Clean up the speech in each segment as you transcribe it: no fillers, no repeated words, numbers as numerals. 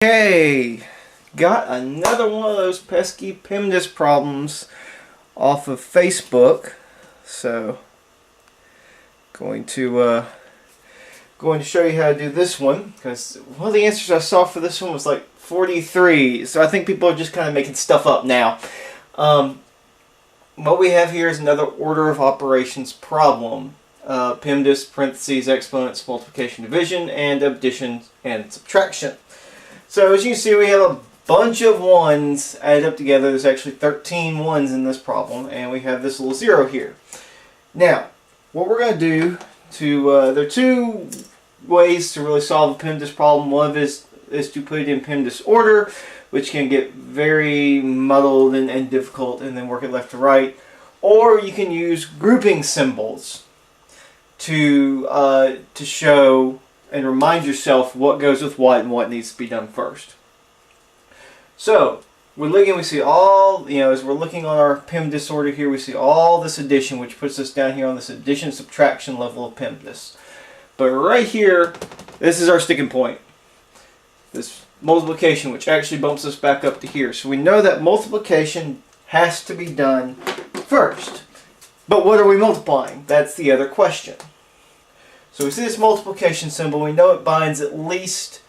Okay, got another one of those pesky PEMDAS problems off of Facebook. So, going to show you how to do this one, because one of the answers I saw for this one was like 43. So I think people are just kind of making stuff up now. What we have here is another order of operations problem. PEMDAS, parentheses, exponents, multiplication, division, and addition and subtraction. So as you can see, we have a bunch of ones added up together. There's actually 13 ones in this problem, and we have this little zero here. Now, what we're going to do there are two ways to really solve a PEMDAS problem. One of is to put it in PEMDAS order, which can get very muddled and difficult, and then work it left to right. Or you can use grouping symbols to show and remind yourself what goes with what and what needs to be done first. So we see all, as we're looking on our PEMDAS order here, we see all this addition, which puts us down here on this addition subtraction level of PEMDAS. But right here, this is our sticking point. This multiplication, which actually bumps us back up to here. So we know that multiplication has to be done first. But what are we multiplying? That's the other question. So we see this multiplication symbol. We know it binds at least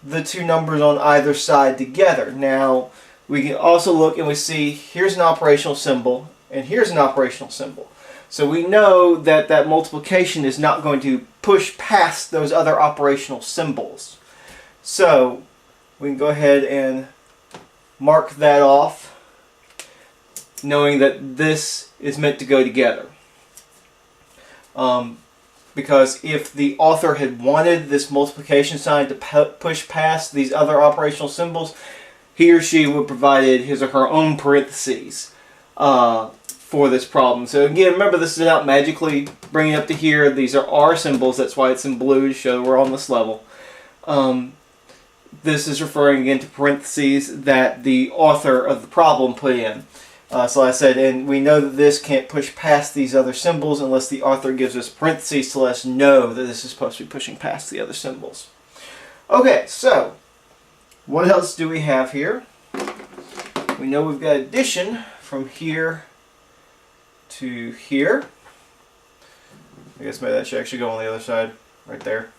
the two numbers on either side together. Now, we can also look and we see here's an operational symbol and here's an operational symbol. So we know that that multiplication is not going to push past those other operational symbols. So we can go ahead and mark that off, knowing that this is meant to go together. Because if the author had wanted this multiplication sign to push past these other operational symbols, he or she would have provided his or her own parentheses for this problem. So again, remember, this is not magically bringing it up to here. These are our symbols. That's why it's in blue, to show we're on this level. This is referring again to parentheses that the author of the problem put in. So like I said, and we know that this can't push past these other symbols unless the author gives us parentheses to let us know that this is supposed to be pushing past the other symbols. Okay, so what else do we have here? We know we've got addition from here to here. I guess maybe that should actually go on the other side, right there.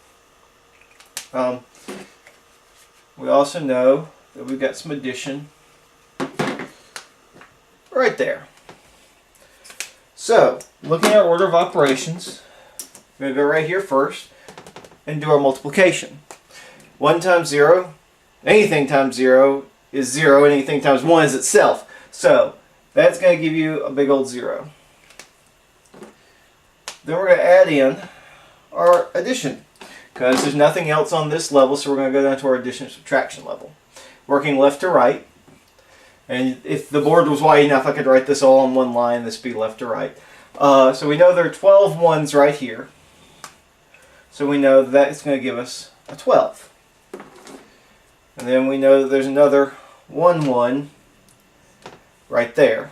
We also know that we've got some addition right there. So, looking at our order of operations, we're going to go right here first and do our multiplication. 1 times 0, anything times 0 is 0, and anything times 1 is itself. So, that's going to give you a big old 0. Then we're going to add in our addition, because there's nothing else on this level, so we're going to go down to our addition and subtraction level. Working left to right. And if the board was wide enough, I could write this all on one line. This would be left to right. So we know there are 12 ones right here. So we know that it's going to give us a 12. And then we know that there's another 1 right there.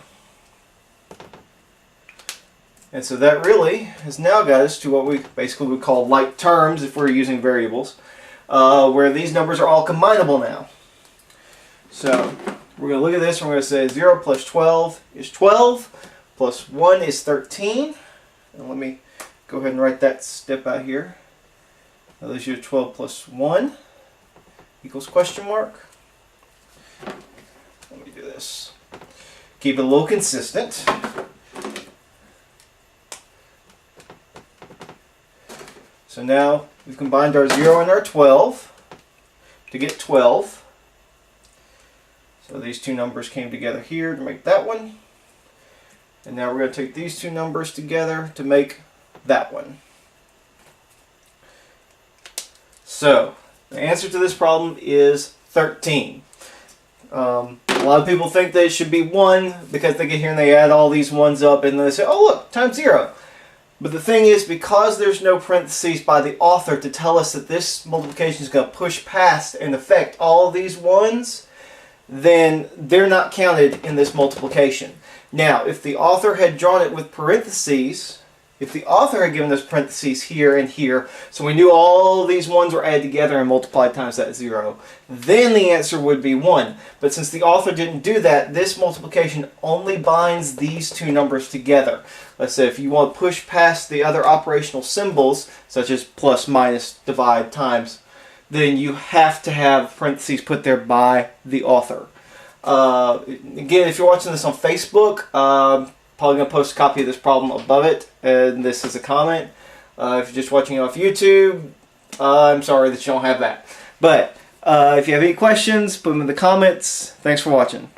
And so that really has now got us to what we basically would call like terms if we're using variables, where these numbers are all combinable now. So we're going to look at this and we're going to say 0 plus 12 is 12, plus 1 is 13. And let me go ahead and write that step out here. Now this is 12 plus 1 equals question mark. Let me do this. Keep it a little consistent. So now we've combined our 0 and our 12 to get 12. So these two numbers came together here to make that one. And now we're going to take these two numbers together to make that one. So the answer to this problem is 13. A lot of people think that it should be 1 because they get here and they add all these ones up and then they say, oh look, times 0. But the thing is, because there's no parentheses by the author to tell us that this multiplication is going to push past and affect all of these ones, then they're not counted in this multiplication. Now, if the author had drawn it with parentheses, If the author had given us parentheses here and here, so we knew all these ones were added together and multiplied times that 0, then the answer would be 1. But since the author didn't do that, this multiplication only binds these two numbers together. Let's say if you want to push past the other operational symbols, such as plus, minus, divide, times, then you have to have parentheses put there by the author. Again, if you're watching this on Facebook, probably going to post a copy of this problem above it, and this is a comment. If you're just watching off YouTube, I'm sorry that you don't have that. But if you have any questions, put them in the comments. Thanks for watching.